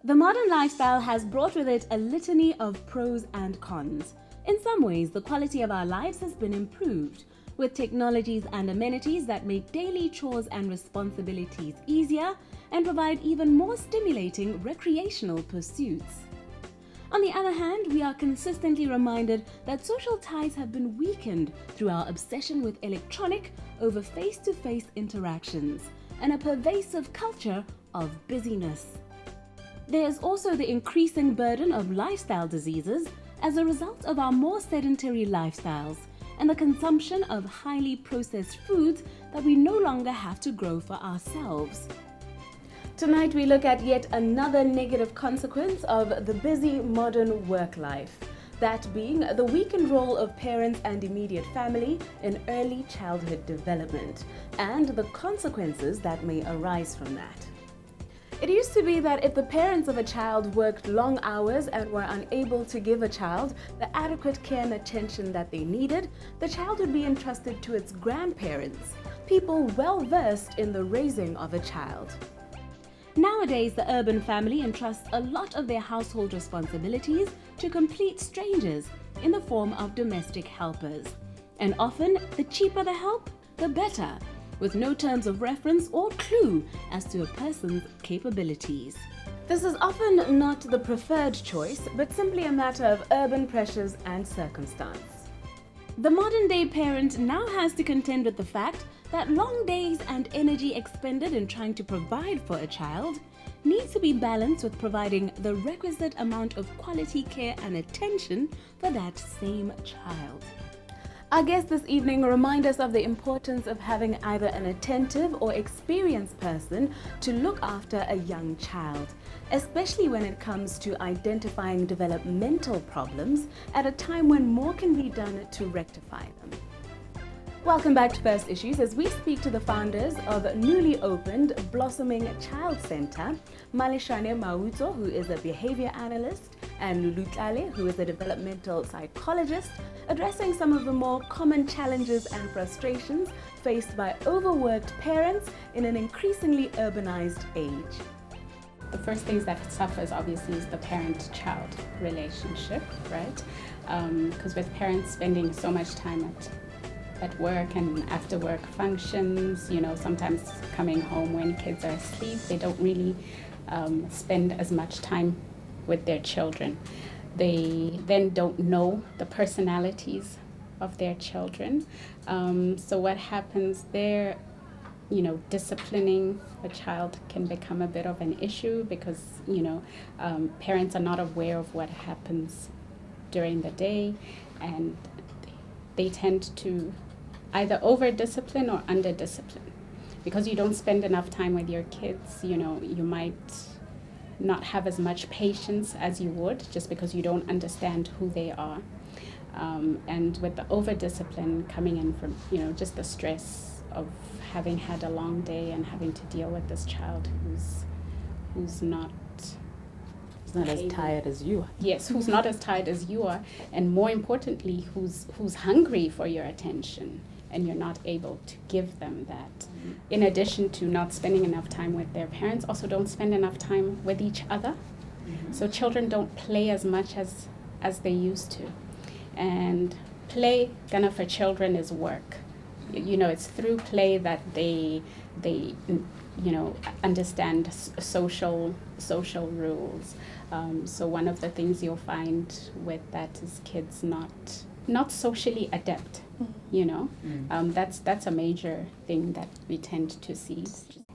The modern lifestyle has brought with it a litany of pros and cons. In some ways, the quality of our lives has been improved, with technologies and amenities that make daily chores and responsibilities easier and provide even more stimulating recreational pursuits. On the other hand, we are consistently reminded that social ties have been weakened through our obsession with electronic over face-to-face interactions and a pervasive culture of busyness. There is also the increasing burden of lifestyle diseases as a result of our more sedentary lifestyles and the consumption of highly processed foods that we no longer have to grow for ourselves. Tonight we look at yet another negative consequence of the busy modern work life, that being the weakened role of parents and immediate family in early childhood development, and the consequences that may arise from that. It used to be that if the parents of a child worked long hours and were unable to give a child the adequate care and attention that they needed, the child would be entrusted to its grandparents, people well versed in the raising of a child. Nowadays, the urban family entrusts a lot of their household responsibilities to complete strangers in the form of domestic helpers. And often, the cheaper the help, the better, with no terms of reference or clue as to a person's capabilities. This is often not the preferred choice, but simply a matter of urban pressures and circumstance. The modern-day parent now has to contend with the fact that long days and energy expended in trying to provide for a child needs to be balanced with providing the requisite amount of quality care and attention for that same child. Our guests this evening remind us of the importance of having either an attentive or experienced person to look after a young child, especially when it comes to identifying developmental problems at a time when more can be done to rectify them. Welcome back to First Issues as we speak to the founders of newly opened Blossoming Child Center, Maleshane Mauto, who is a behavior analyst, and Lulu Tlale, who is a developmental psychologist, addressing some of the more common challenges and frustrations faced by overworked parents in an increasingly urbanized age. The first things that suffers obviously is the parent-child relationship, right? Because with parents spending so much time at work and after work functions, sometimes coming home when kids are asleep, they don't really spend as much time with their children. They then don't know the personalities of their children. So what happens there, disciplining a child can become a bit of an issue because, parents are not aware of what happens during the day, and they tend to either over-discipline or under-discipline. Because you don't spend enough time with your kids, you might not have as much patience as you would just because you don't understand who they are. And with the over-discipline coming in from, just the stress of having had a long day and having to deal with this child who's not as tired as you are. Yes, who's not as tired as you are, and more importantly, who's hungry for your attention, and you're not able to give them that. Mm-hmm. In addition to not spending enough time with their parents, also don't spend enough time with each other. Mm-hmm. So children don't play as much as they used to. And play, for children, is work. It's through play that they understand social rules. So one of the things you'll find with that is kids not socially adept. That's a major thing that we tend to see.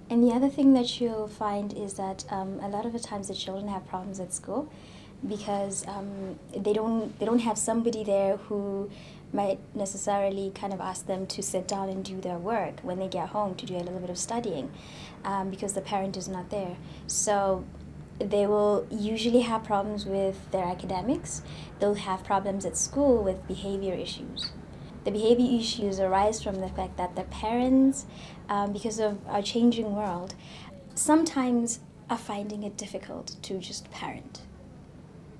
And the other thing that you'll find is that a lot of the times the children have problems at school because they don't have somebody there who might necessarily kind of ask them to sit down and do their work when they get home, to do a little bit of studying, because the parent is not there. So they will usually have problems with their academics. They'll have problems at school with behavior issues. The behavior issues arise from the fact that the parents, because of our changing world, sometimes are finding it difficult to just parent.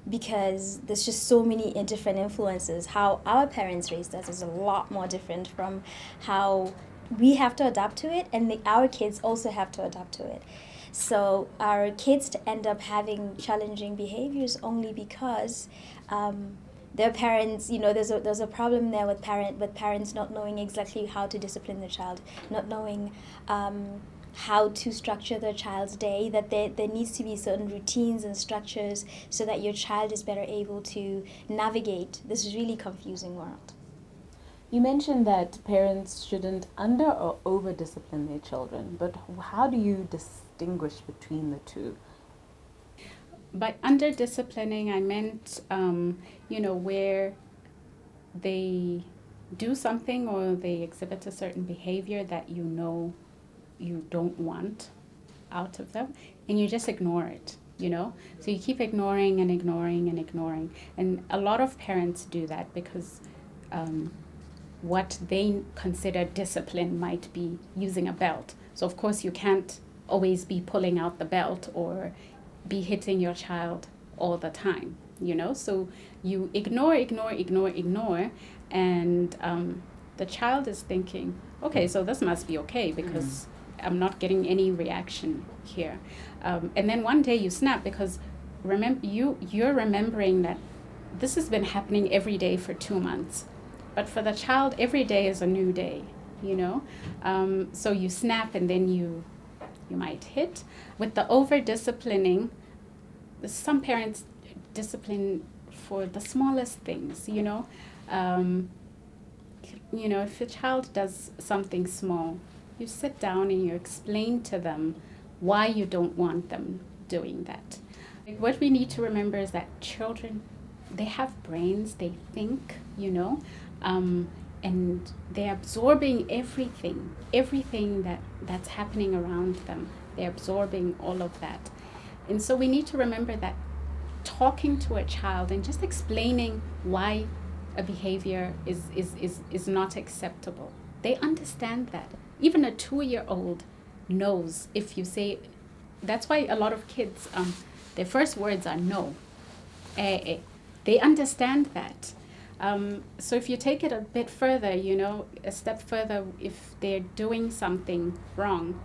Because there's just so many different influences. How our parents raised us is a lot more different from how we have to adapt to it, and our kids also have to adapt to it. So our kids end up having challenging behaviors only because their parents, there's a problem there with parents not knowing exactly how to discipline the child, not knowing how to structure their child's day, that there needs to be certain routines and structures so that your child is better able to navigate this really confusing world. You mentioned that parents shouldn't under or over discipline their children, but how do you distinguish between the two? By under disciplining, I meant, where they do something or they exhibit a certain behavior that you don't want out of them, and you just ignore it, So you keep ignoring and ignoring and ignoring. And a lot of parents do that because what they consider discipline might be using a belt. So of course you can't always be pulling out the belt or be hitting your child all the time, So you ignore, and the child is thinking, okay, so this must be okay because I'm not getting any reaction here. And then one day you snap because you're remembering that this has been happening every day for 2 months. But for the child, every day is a new day, So you snap and then you might hit. With the over-disciplining, some parents discipline for the smallest things, if a child does something small, you sit down and you explain to them why you don't want them doing that. What we need to remember is that children, they have brains, they think, and they're absorbing everything that's happening around them. They're absorbing all of that. And so we need to remember that talking to a child and just explaining why a behavior is not acceptable. They understand that. Even a 2-year-old knows if you say, that's why a lot of kids, their first words are no, eh. They understand that. So if you take it a bit further, a step further, if they're doing something wrong,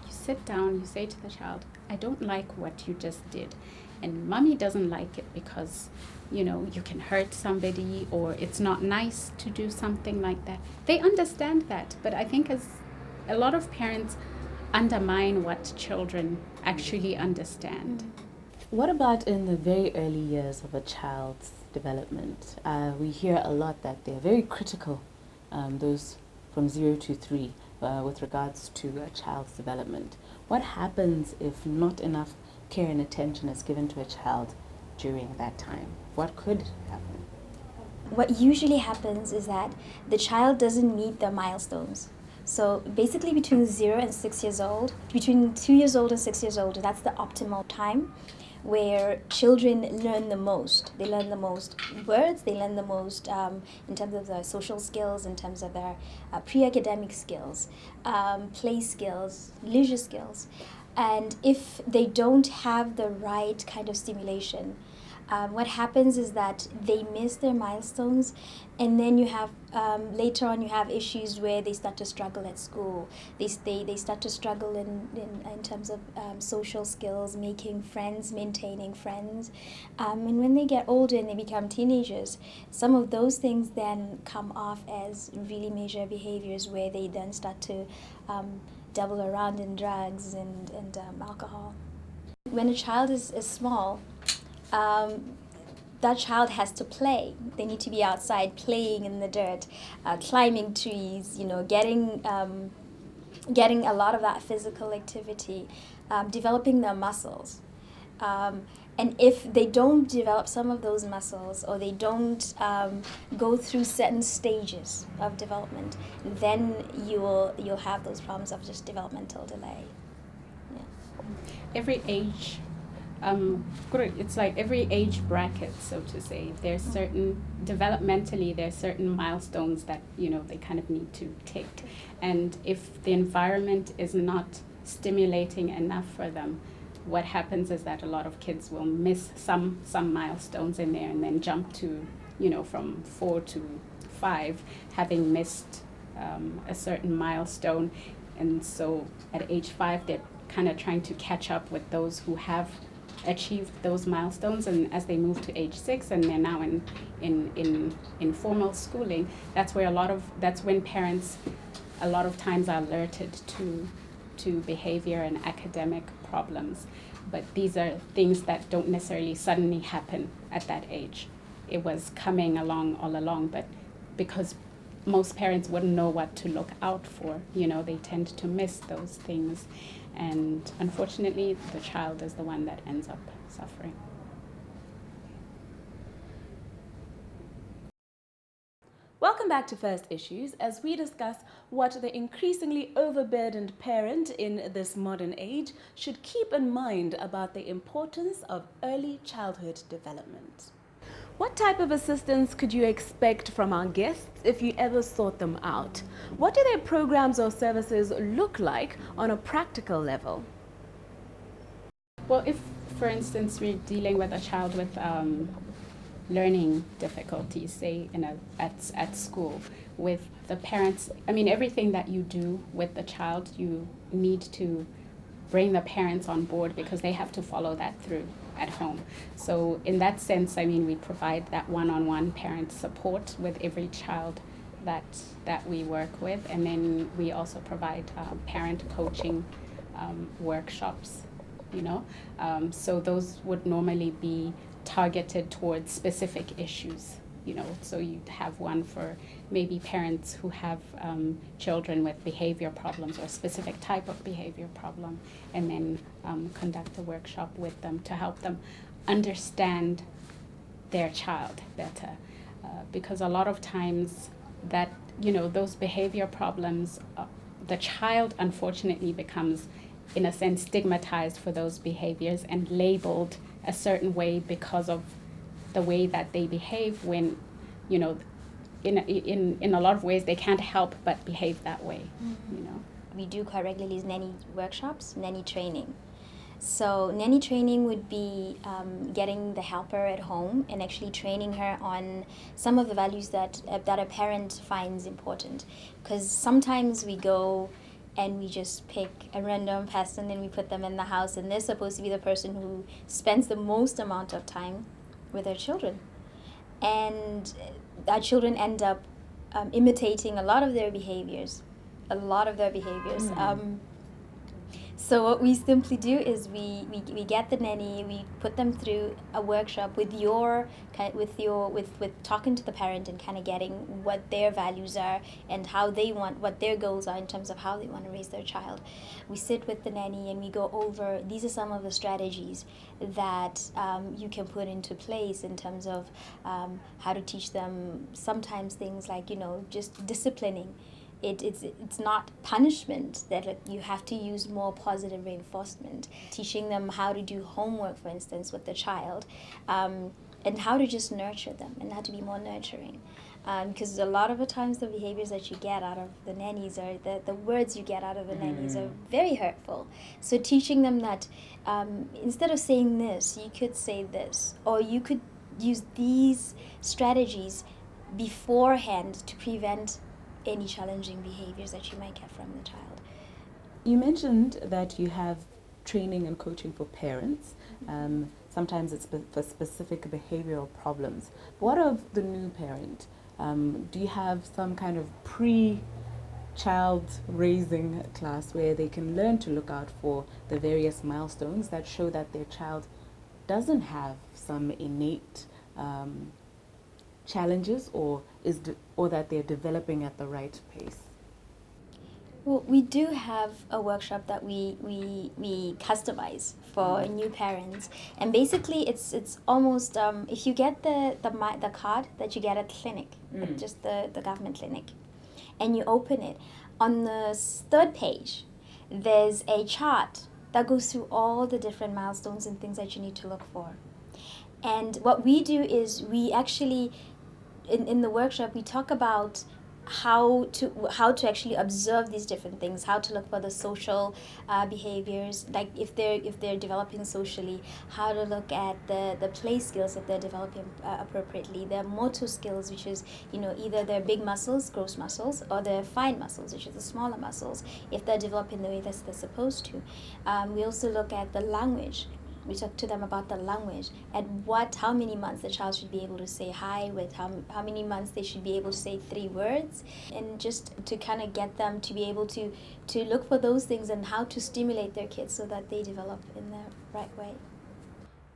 you sit down, you say to the child, I don't like what you just did. And mommy doesn't like it because, you can hurt somebody or it's not nice to do something like that. They understand that. But I think as a lot of parents undermine what children actually understand. What about in the very early years of a child's development? We hear a lot that they're very critical, those from 0 to 3, with regards to a child's development. What happens if not enough care and attention is given to a child during that time? What could happen? What usually happens is that the child doesn't meet their milestones. So basically between 0 and 6 years old, between 2 years old and 6 years old, that's the optimal time where children learn the most. They learn the most words, they learn the most in terms of their social skills, in terms of their pre-academic skills, play skills, leisure skills. And if they don't have the right kind of stimulation, what happens is that they miss their milestones, and then you have later on you have issues where they start to struggle at school. They start to struggle in terms of social skills, making friends, maintaining friends. And when they get older and they become teenagers, some of those things then come off as really major behaviors where they then start to dabble around in drugs and alcohol. When a child is small, that child has to play. They need to be outside playing in the dirt, climbing trees, getting a lot of that physical activity, developing their muscles. And if they don't develop some of those muscles, or they don't go through certain stages of development, then you'll have those problems of just developmental delay. Yeah. Every age, it's like every age bracket, so to say. There's certain, developmentally, there's certain milestones that, they kind of need to take. And if the environment is not stimulating enough for them, what happens is that a lot of kids will miss some milestones in there and then jump to, from 4 to 5, having missed a certain milestone. And so at age 5, they're kind of trying to catch up with those who have achieved those milestones, and as they move to age 6 and they're now in formal schooling, that's when parents a lot of times are alerted to behavior and academic problems. But these are things that don't necessarily suddenly happen at that age. It was coming along all along, but because most parents wouldn't know what to look out for, they tend to miss those things. And unfortunately, the child is the one that ends up suffering. Welcome back to First Issues as we discuss what the increasingly overburdened parent in this modern age should keep in mind about the importance of early childhood development. What type of assistance could you expect from our guests if you ever sought them out? What do their programs or services look like on a practical level? Well, if, for instance, we're dealing with a child with learning difficulties, say at school, with the parents, everything that you do with the child, you need to bring the parents on board because they have to follow that through at home. So in that sense, we provide that one-on-one parent support with every child that we work with, and then we also provide parent coaching workshops, so those would normally be targeted towards specific issues, so you'd have one for maybe parents who have children with behavior problems or a specific type of behavior problem, and then conduct a workshop with them to help them understand their child better, because a lot of times that, those behavior problems, the child unfortunately becomes, in a sense, stigmatized for those behaviors and labeled a certain way because of the way that they behave, when, in a lot of ways they can't help but behave that way. We do quite regularly nanny workshops, nanny training. So nanny training would be getting the helper at home and actually training her on some of the values that a parent finds important. Because sometimes we go and we just pick a random person and we put them in the house, and they're supposed to be the person who spends the most amount of time with their children. And our children end up imitating a lot of their behaviors. So what we simply do is we get the nanny, we put them through a workshop with talking to the parent and kind of getting what their values are and what their goals are in terms of how they want to raise their child. We sit with the nanny and we go over, these are some of the strategies that you can put into place in terms of how to teach them sometimes things like, just disciplining. It's not punishment, that you have to use more positive reinforcement, teaching them how to do homework, for instance, with the child, and how to just nurture them and how to be more nurturing. Because a lot of the times the behaviors that you get out of the nannies, or the words you get out of the nannies, are very hurtful. So teaching them that instead of saying this, you could say this, or you could use these strategies beforehand to prevent any challenging behaviors that you might get from the child. You mentioned that you have training and coaching for parents. Sometimes it's for specific behavioral problems. What of the new parent? Do you have some kind of pre-child raising class where they can learn to look out for the various milestones that show that their child doesn't have some innate challenges, or that they're developing at the right pace? Well, we do have a workshop that we customize for new parents, and basically it's almost if you get the card that you get at the clinic, at just the government clinic, and you open it, on the third page there's a chart that goes through all the different milestones and things that you need to look for. And what we do is we actually, in the workshop, we talk about how to actually observe these different things, how to look for the social behaviors, like if they're developing socially, how to look at the play skills if they're developing appropriately, their motor skills, which is either their big muscles, gross muscles, or their fine muscles, which is the smaller muscles, if they're developing the way that they're supposed to. We also look at the language. We talk to them about the language, and how many months the child should be able to say hi, with how many months they should be able to say 3 words, and just to kind of get them to be able to look for those things and how to stimulate their kids so that they develop in the right way.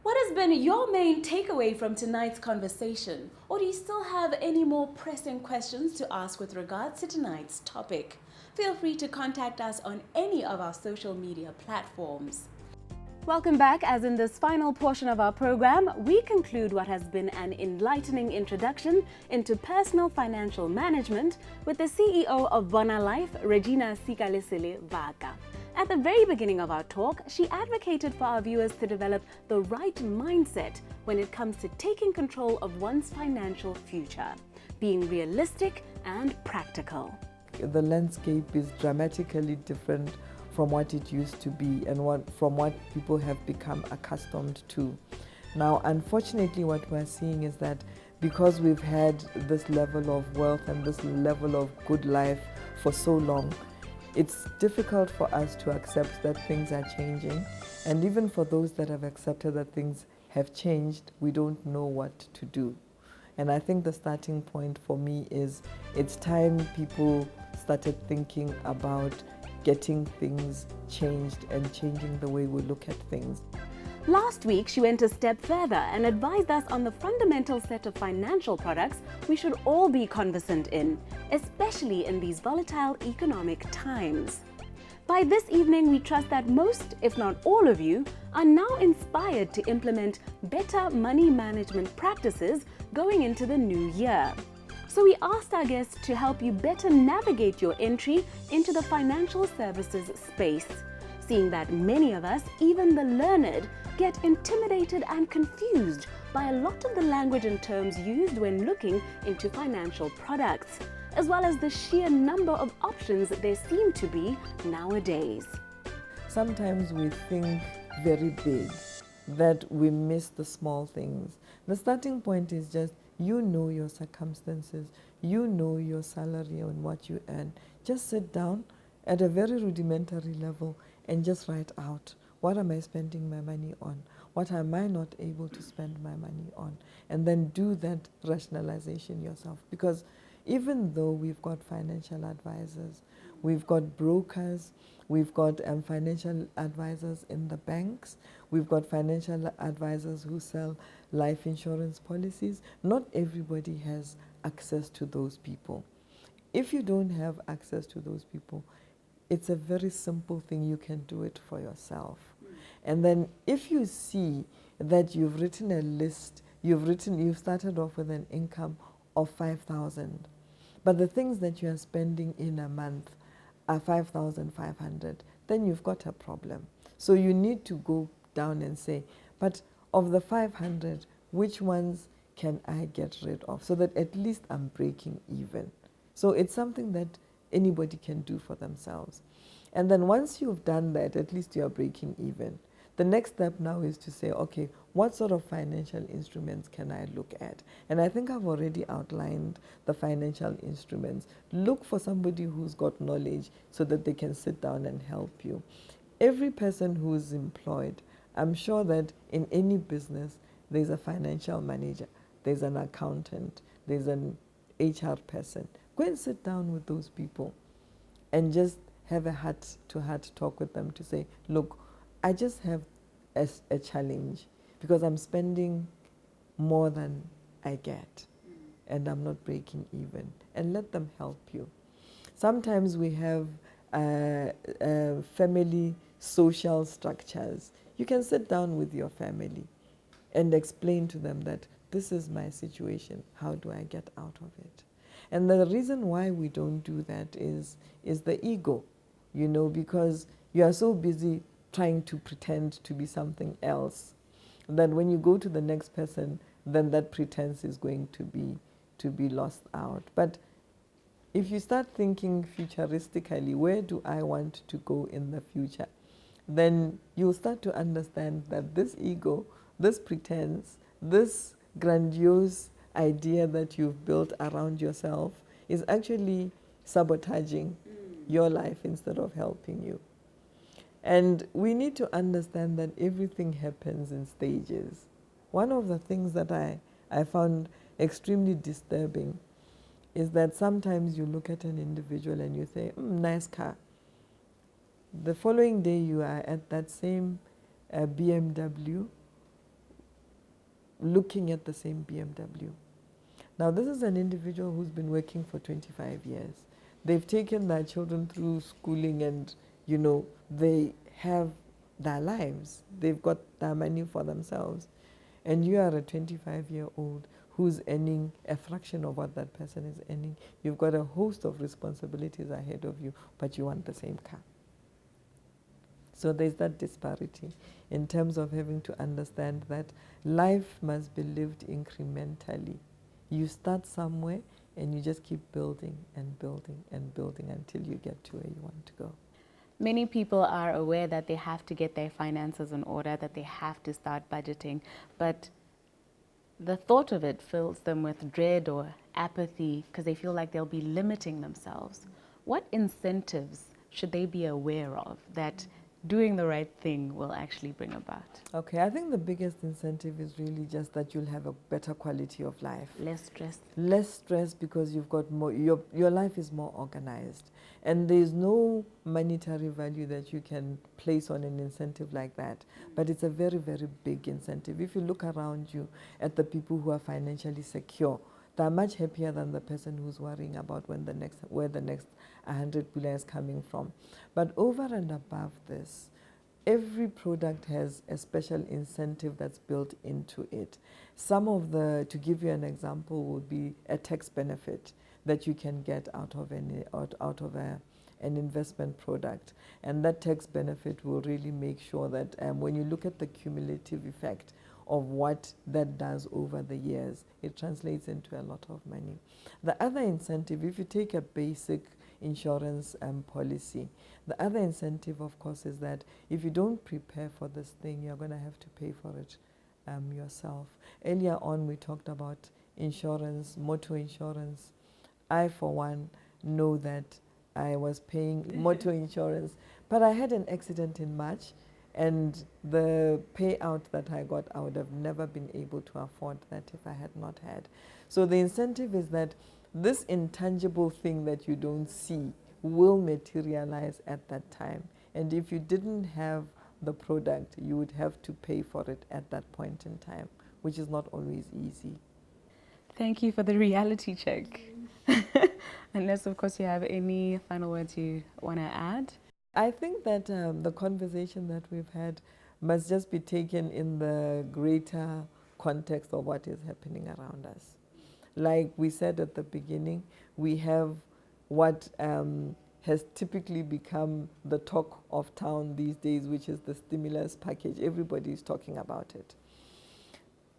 What has been your main takeaway from tonight's conversation? Or do you still have any more pressing questions to ask with regards to tonight's topic? Feel free to contact us on any of our social media platforms. Welcome back. As in this final portion of our program, we conclude what has been an enlightening introduction into personal financial management with the CEO of Bona Life, Regina Sikalesile Vaka. At the very beginning of our talk, she advocated for our viewers to develop the right mindset when it comes to taking control of one's financial future, being realistic and practical. The landscape is dramatically different from what it used to be and from what people have become accustomed to. Now, unfortunately, what we're seeing is that because we've had this level of wealth and this level of good life for so long, it's difficult for us to accept that things are changing. And even for those that have accepted that things have changed, we don't know what to do. And I think the starting point for me is it's time people started thinking about getting things changed and changing the way we look at things. Last week, she went a step further and advised us on the fundamental set of financial products we should all be conversant in, especially in these volatile economic times. By this evening, we trust that most, if not all of you, are now inspired to implement better money management practices going into the new year. So we asked our guests to help you better navigate your entry into the financial services space, seeing that many of us, even the learned, get intimidated and confused by a lot of the language and terms used when looking into financial products, as well as the sheer number of options there seem to be nowadays. Sometimes we think very big, that we miss the small things. The starting point is just your circumstances, your salary and what you earn. Just sit down at a very rudimentary level and just write out, what am I spending my money on? What am I not able to spend my money on? And then do that rationalization yourself. Because even though we've got financial advisors, we've got brokers, we've got financial advisors in the banks, we've got financial advisors who sell life insurance policies, not everybody has access to those people. If you don't have access to those people, it's a very simple thing. You can do it for yourself. And then if you see that you've written a list, you've started off with an income of 5,000, but the things that you are spending in a month are 5,500, then you've got a problem. So you need to go down and say, but of the 500, which ones can I get rid of so that at least I'm breaking even? So it's something that anybody can do for themselves. And then once you've done that, at least you're breaking even. The next step now is to say, okay, what sort of financial instruments can I look at? And I think I've already outlined the financial instruments. Look for somebody who's got knowledge so that they can sit down and help you. Every person who's employed, I'm sure that in any business, there's a financial manager, there's an accountant, there's an HR person. Go and sit down with those people and just have a heart-to-heart talk with them to say, look, I just have a challenge because I'm spending more than I get and I'm not breaking even, and let them help you. Sometimes we have family social structures. You can sit down with your family and explain to them that this is my situation, how do I get out of it? And the reason why we don't do that is the ego, because you are so busy trying to pretend to be something else that when you go to the next person, then that pretense is going to be lost out. But if you start thinking futuristically, where do I want to go in the future? Then you'll start to understand that this ego, this pretense, this grandiose idea that you've built around yourself is actually sabotaging your life instead of helping you. And we need to understand that everything happens in stages. One of the things that I found extremely disturbing is that sometimes you look at an individual and you say, nice car. The following day you are at that same BMW, looking at the same BMW. Now this is an individual who's been working for 25 years. They've taken their children through schooling and, you know, they have their lives. They've got their money for themselves. And you are a 25-year-old who's earning a fraction of what that person is earning. You've got a host of responsibilities ahead of you, but you want the same car. So there's that disparity in terms of having to understand that life must be lived incrementally. You start somewhere and you just keep building and building and building until you get to where you want to go. Many people are aware that they have to get their finances in order, that they have to start budgeting, but the thought of it fills them with dread or apathy because they feel like they'll be limiting themselves. What incentives should they be aware of that doing the right thing will actually bring about? Okay, I think the biggest incentive is really just that you'll have a better quality of life. Less stress. Less stress because you've got more, your life is more organized. And there's no monetary value that you can place on an incentive like that. But it's a very, very big incentive. If you look around you at the people who are financially secure, they're much happier than the person who's worrying about where the next 100 pula is coming from. But over and above this, every product has a special incentive that's built into it. Some of the, to give you an example, would be a tax benefit that you can get out of an investment product. And that tax benefit will really make sure that when you look at the cumulative effect of what that does over the years, it translates into a lot of money. The other incentive, if you take a basic insurance policy, the other incentive, of course, is that if you don't prepare for this thing, you're going to have to pay for it yourself. Earlier on, we talked about insurance, motor insurance. I, for one, know that I was paying motor insurance, but I had an accident in March, and the payout that I got, I would have never been able to afford that if I had not had. So the incentive is that this intangible thing that you don't see will materialize at that time. And if you didn't have the product, you would have to pay for it at that point in time, which is not always easy. Thank you for the reality check. Unless, of course, you have any final words you want to add. I think that the conversation that we've had must just be taken in the greater context of what is happening around us. Like we said at the beginning, we have what has typically become the talk of town these days, which is the stimulus package. Everybody is talking about it.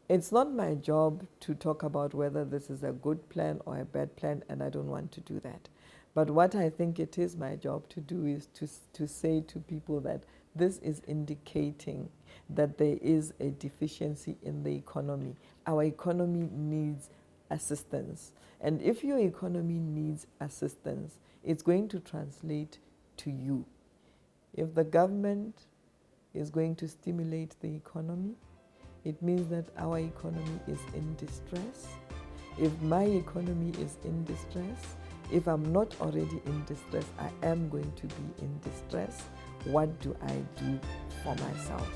It's not my job to talk about whether this is a good plan or a bad plan, and I don't want to do that. But what I think it is my job to do is to say to people that this is indicating that there is a deficiency in the economy. Our economy needs assistance. And if your economy needs assistance, it's going to translate to you. If the government is going to stimulate the economy, it means that our economy is in distress. If my economy is in distress, if I'm not already in distress, I am going to be in distress. What do I do for myself?